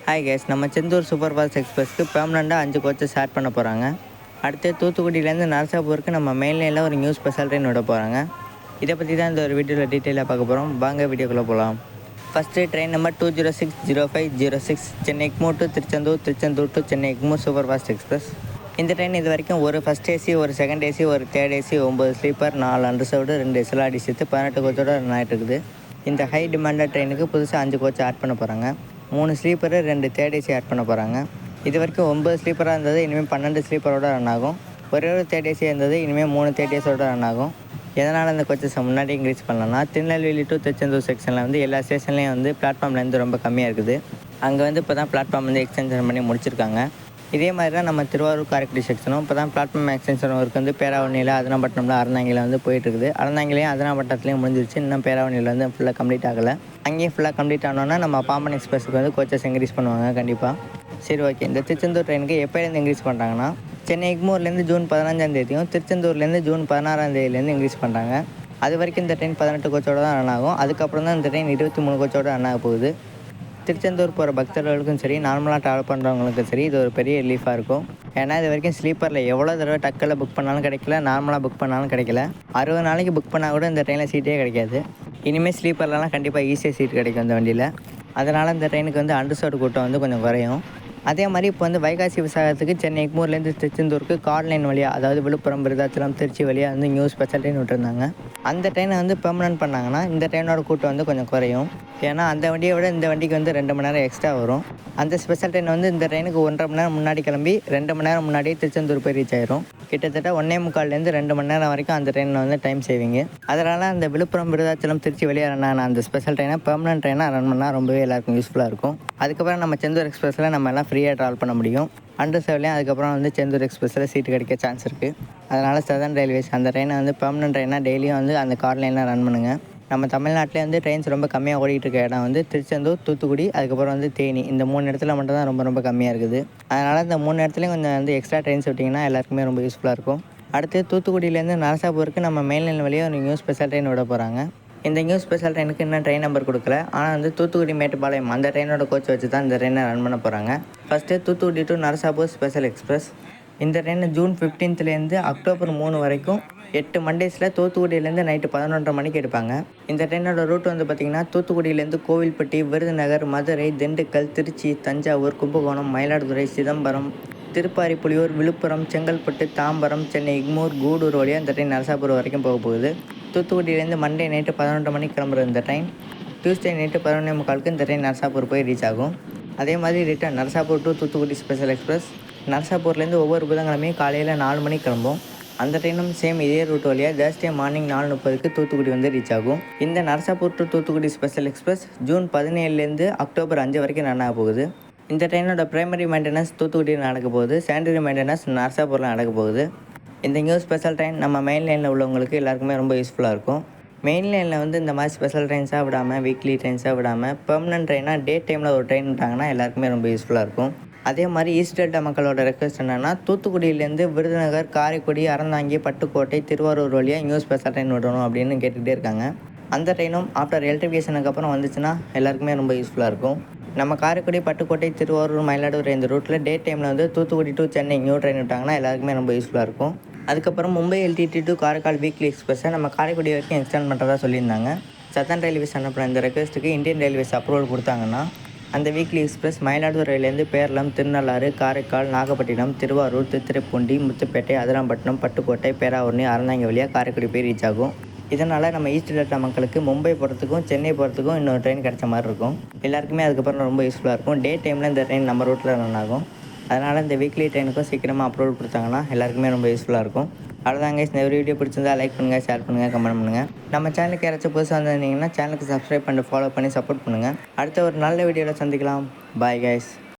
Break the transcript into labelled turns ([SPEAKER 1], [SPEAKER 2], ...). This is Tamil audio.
[SPEAKER 1] ஹாய் கேஸ், நம்ம செந்தூர் சூப்பர் ஃபாஸ்ட் எக்ஸ்பிரஸ்க்கு பெர்மனெண்ட்டாக 5 கோச்சஸ் ஆட் பண்ண போகிறாங்க. அடுத்து தூத்துக்குடியிலேருந்து நரசாபூருக்கு நம்ம மெயின் லைனில் ஒரு நியூ ஸ்பெஷல் ட்ரெயின் விட போகிறாங்க. இதை பற்றி தான் இந்த ஒரு வீடியோவில் டீட்டெயிலாக பார்க்க போகிறோம். வாங்க வீடியோக்குள்ளே போகலாம். First train number 2060506 Chennai Egmore to Tiruchendur, Tiruchendur to Chennai Egmore super fast express. இந்த ட்ரெயின் இது வரைக்கும் ஒரு ஃபஸ்ட் ஏசி, ஒரு செகண்ட் ஏசி, ஒரு third AC, 9 sleeper, 4 underserved, 2 SLRD சேர்த்து 18 கோச்சோட ரன் ஆகிட்டு இருக்குது. இந்த ஹை டிமாண்டட் ட்ரெயினுக்கு புதுசாக 5 கோச் ஆட் பண்ண போகிறாங்க. 3 ஸ்லீப்பரு, 2 தேர்ட் ஏசி ஆட் பண்ண போகிறாங்க. இது வரைக்கும் 9 ஸ்லீப்பராக இருந்தது, இனிமேல் 12 ஸ்லீப்பரோட ரன் ஆகும். ஒரே ஒரு தேர்ட் ஏசி இருந்தது, இனிமேல் 3 தேர்ட் ஏசியோட ரன் ஆகும். எதனால் அந்த கோச்சஸை முன்னாடி இன்க்ரீஸ் பண்ணலாம்னா, திருநெல்வேலி டு திருச்செந்தூர் செக்ஷனில் வந்து எல்லா ஸ்டேஷன்லேயும் பிளாட்ஃபார்ம்லேருந்து ரொம்ப கம்மியாக இருக்குது. அங்கே இப்போ தான் பிளாட்ஃபார்ம் எக்ஸ்டென்ஷன் பண்ணி முடிச்சிருக்காங்க. இதே மாதிரி தான் நம்ம திருவாரூர் காரைக்குடி செக்ஷனும் இப்போ தான் பிளாட்ஃபார்ம் எக்ஸ்டென்ஷன் ஒர்க் பேராவணியில், அதினாம்பட்டினமில், அறந்தாங்கியில் போயிட்டுருக்குது. அறந்தாங்கிலையும் அதினாம்பட்டினத்துலேயும் முடிஞ்சிருச்சு. இன்னும் பேராவணியில் ஃபுல்லாக கம்ப்ளீட் ஆகலை. அங்கேயும் ஃபுல்லாக கம்ப்ளீட் ஆனோன்னா நம்ம பாம்பன் எக்ஸ்பிரஸுக்கு கோச்சஸ் இன்க்ரீஸ் பண்ணுவாங்க கண்டிப்பாக. சரி, ஓகே. இந்த திருச்செந்தூர் ட்ரெயினுக்கு எப்போலேருந்து இன்க்ரீஸ் பண்ணுறாங்கன்னா, சென்னை எக்மோர்லேருந்து ஜூன் 15ஆம் திருச்செந்தூர்லேருந்து ஜூன் 16ஆம் இன்க்ரீஸ் பண்ணுறாங்க. அது வரைக்கும் இந்த ட்ரெயின் 18 கோச்சோட தான் ரன் ஆகும். அதுக்கப்புறம் தான் இந்த ட்ரெயின் 23 கோச்சோட ரன் ஆக போகுது. திருச்செந்தூர் போகிற பக்தர்களுக்கும் சரி, நார்மலாக ட்ராவல் பண்ணுறவங்களுக்கும் சரி, இது ஒரு பெரிய ரிலீஃபாக இருக்கும். ஏன்னா இது வரைக்கும் ஸ்லீப்பரில் எவ்வளோ தடவை டக்கில் புக் பண்ணாலும் கிடைக்கல, நார்மலாக புக் பண்ணாலும் கிடைக்கல. 60 நாளைக்கு புக் பண்ணால் கூட இந்த ட்ரெயினில் சீட்டே கிடைக்காது. இனிமேல் ஸ்லீப்பர்லலாம் கண்டிப்பாக ஈஸியாக சீட் கிடைக்கும் இந்த வண்டியில். அதனால் இந்த ட்ரெயினுக்கு அண்டர்சர்வ்டு கூட்டம் கொஞ்சம் குறையும். அதே மாதிரி இப்போ வைகாசி விசாகத்துக்கு சென்னை எக்மோர்லேருந்து திருச்செந்தூருக்கு கார்ட் லைன் வழியாக, அதாவது விழுப்புரம், விருதாச்சலம், திருச்சி வழியாக நியூ ஸ்பெஷல் ட்ரெயின் விட்டுருந்தாங்க. அந்த ட்ரெயினை பெர்மனன்ட் பண்ணாங்கன்னா இந்த ட்ரெயினோட கூட்டம் கொஞ்சம் குறையும். ஏன்னா அந்த வண்டியை விட இந்த வண்டிக்கு 2 மணி நேரம் எக்ஸ்ட்ரா வரும். அந்த ஸ்பெஷல் ட்ரெயின் இந்த ட்ரெயினுக்கு 1.5 மணி நேரம் முன்னாடி கிளம்பி 2 மணி நேரம் முன்னாடியே திருச்செந்தூர் போய் ரீச் ஆயிரும். கிட்டத்தட்ட 1.25லேருந்து 2 மணி நேரம் வரைக்கும் அந்த ட்ரெயினில் டைம் சேவிங்கு. அதனால் அந்த விழுப்புரம், விருதாச்சலம், திருச்சி வழியாக ரன் ஆன அந்த ஸ்பெஷல் ட்ரெயினை பெர்மனன்ட் ட்ரெயினாக ரன் பண்ணால் ரொம்பவே எல்லாருக்கும் யூஸ்ஃபுல்லாக இருக்கும். அதுக்கப்புறம் நம்ம செந்தூர் எக்ஸ்பிரஸில் நம்ம எல்லாம் ஃப்ரீயாக ட்ராவல் பண்ண முடியும். அண்டர்சர்வ்லேயும் அதுக்கப்புறம் செந்தூர் எக்ஸ்பிரஸில் சீட்டு கிடைக்க சான்ஸ் இருக்குது. அதனால் சதர்ன் ரயில்வேஸ் அந்த ட்ரெயினை பெர்மனன்ட் ட்ரெயினாக டெய்லியும் அந்த கார் லைனில் ரன் பண்ணுங்கள். நம்ம தமிழ்நாட்டிலே ட்ரெயின்ஸ் ரொம்ப கம்மியாக ஓடிட்டு இருக்க இடம் திருச்செந்தூர், தூத்துக்குடி, அதுக்கப்புறம் தேனி. இந்த 3 இடத்துல மட்டும் தான் ரொம்ப கம்மியாக இருக்குது. அதனால் இந்த 3 இடத்துலையும் கொஞ்சம் எக்ஸ்ட்ரா ட்ரெயின்ஸ் விட்டிங்கன்னா எல்லாருக்குமே ரொம்ப யூஸ்ஃபுல்லாக இருக்கும். அடுத்து தூத்துக்குடியிலேருந்து நரசாபூருக்கு நம்ம மெயின் லைன் வழியாக ஒரு நியூ ஸ்பெஷல் ட்ரெயின் விட போகிறாங்க. இந்த நியூ ஸ்பெஷல் ட்ரெயினுக்கு இன்னும் ட்ரெயின் நம்பர் கொடுக்கல. ஆனால் தூத்துக்குடி மேட்டுப்பாளையம் அந்த ட்ரெயினோட கோச் வச்சு தான் இந்த ட்ரெயினை ரன் பண்ண போகிறாங்க. First Thoothukudi to Narasapur special express. இந்த ட்ரெயின் ஜூன் 15லேருந்து அக்டோபர் 3 வரைக்கும் 8 மண்டேஸில் தூத்துக்குடியிலேருந்து நைட்டு 11:30 மணிக்கு எடுப்பாங்க. இந்த ட்ரெயினோட ரூட் பார்த்திங்கன்னா, தூத்துக்குடியிலேருந்து கோவில்பட்டி, விருதுநகர், மதுரை, திண்டுக்கல், திருச்சி, தஞ்சாவூர், கும்பகோணம், மயிலாடுதுறை, சிதம்பரம், திருப்பாரி, புலியூர், விழுப்புரம், செங்கல்பட்டு, தாம்பரம், சென்னை எக்மோர், கூடூர் வழியாக இந்த ட்ரெயின் நரசாபூர் வரைக்கும் போக போகுது. தூத்துக்குடியிலேருந்து மண்டே நைட்டு 11:30 மணிக்கு கிளம்புற இந்த ட்ரெயின் டியூஸ்டே நைட்டு 11:45 இந்த ட்ரெயின் நரசாபூர் போய் ரீச் ஆகும். அதே மாதிரி return Narasapur to Thoothukudi special express நரசாபூர்லேருந்து ஒவ்வொரு புதன்கிழமையும் காலையில் 4 மணிக்கு கிளம்பும். அந்த ட்ரெயினும் சேம் இதே ரூட் வழியாக தேர்ஸ்டே மார்னிங் 4:30க்கு தூத்துக்குடி ரீச் ஆகும். இந்த Narasapur to Thoothukudi special express June 17லேருந்து அக்டோபர் 5 வரைக்கும் ரன் ஆக போகுது. இந்த ட்ரெயினோட பிரைமரி மெயின்டெனன்ஸ் தூத்துக்குடியில் நடக்க போகுது. செகண்டரி மெயின்டெனன்ஸ் நரசாபூரில் நடக்க போகுது. இந்த நியூ ஸ்பெஷல் ட்ரெயின் நம்ம மெயின் லைனில் உள்ளவங்களுக்கு எல்லாருக்குமே ரொம்ப யூஸ்ஃபுல்லாக இருக்கும். மெயின் லைனில் இந்த மாதிரி ஸ்பெஷல் ட்ரெயின்ஸாக விடாமல், வீக்லி ட்ரெயின்ஸாக விடாமல் பெர்மனன்ட் ட்ரெயினாக டே டைமில் ஒரு ட்ரெயின் விட்டாங்கன்னா எல்லாருக்குமே ரொம்ப யூஸ்ஃபுல்லாக இருக்கும். அதே மாதிரி ஈஸ்ட் டெல்டா மக்களோட ரெக்வஸ்ட் என்னென்னா, தூத்துக்குடியிலேருந்து விருதுநகர், காரைக்குடி, அறந்தாங்கி, பட்டுக்கோட்டை, திருவாரூர் வழியாக நியூ ஸ்பெஷல் ட்ரெயின் விடணும் அப்படின்னு கேட்டுக்கிட்டே இருக்காங்க. அந்த ட்ரெயினும் ஆஃப்டர் எலக்ட்ரிஃபிகேஷனுக்கு அப்புறம் வந்துச்சுன்னா எல்லாருக்குமே ரொம்ப யூஸ்ஃபுல்லாக இருக்கும். நம்ம காரைக்குடி, பட்டுக்கோட்டை, திருவாரூர், மயிலாடுதுறை இந்த ரூட்டில் டே டைமில் Thoothukudi to Chennai new train விட்டாங்கன்னா எல்லாருக்குமே ரொம்ப யூஸ்ஃபுல்லாக இருக்கும். அதுக்கப்புறம் Mumbai LTT to Karaikal weekly எக்ஸ்பிரஸை நம்ம காரைக்குடி வரைக்கும் எக்ஸ்டெண்ட் பண்ணுறதா சொல்லியிருந்தாங்க. சதர்ன் ரயில்வேஸ் அனுப்புகிற இந்த ரெக்வஸ்ட்டுக்கு இந்தியன் ரயில்வேஸ் அப்ரூவல் கொடுத்தாங்கன்னா அந்த வீக்லி எக்ஸ்பிரஸ் மயிலாடுதுறையிலேருந்து பேரளம், திருநள்ளாறு, காரைக்கால், நாகப்பட்டினம், திருவாரூர், திருத்துறைப்பூண்டி, முத்துப்பேட்டை, அதிராம்பட்டினம், பட்டுக்கோட்டை, பேராவூர்ணி, அறந்தாங்கி வழியாக காரைக்குடி போய் ரீச் ஆகும். இதனால் நம்ம ஈஸ்ட் டெல்டா மக்களுக்கு மும்பை போகிறதுக்கும் சென்னை போகிறதுக்கும் இன்னொரு ட்ரெயின் கிடைச்ச மாதிரி இருக்கும். எல்லாருக்குமே அதுக்கப்புறம் ரொம்ப யூஸ்ஃபுல்லாக இருக்கும். டே டைமில் இந்த ட்ரெயின் நம்ம ரூட்டில் ரன் ஆகும். அதனால் இந்த வீக்லி ட்ரெயினுக்கும் சீக்கிரமாக அப்ரூவல் கொடுத்தாங்கன்னா எல்லாருக்குமே ரொம்ப யூஸ்ஃபுல்லாக இருக்கும். அவ்வளோதாங்க. இந்த வீடியோ பிடிச்சிருந்தா லைக் பண்ணுங்கள், ஷேர் பண்ணுங்கள், கமெண்ட் பண்ணுங்கள். நம்ம சேனலுக்கு யாராச்சும் புதுசாக வந்திருந்தீங்கன்னா சேனலுக்கு சப்ஸ்கிரைப் பண்ணி ஃபாலோ பண்ணி சப்போர்ட் பண்ணுங்கள். அடுத்த ஒரு நல்ல வீடியோவில் சந்திக்கலாம். Bye guys.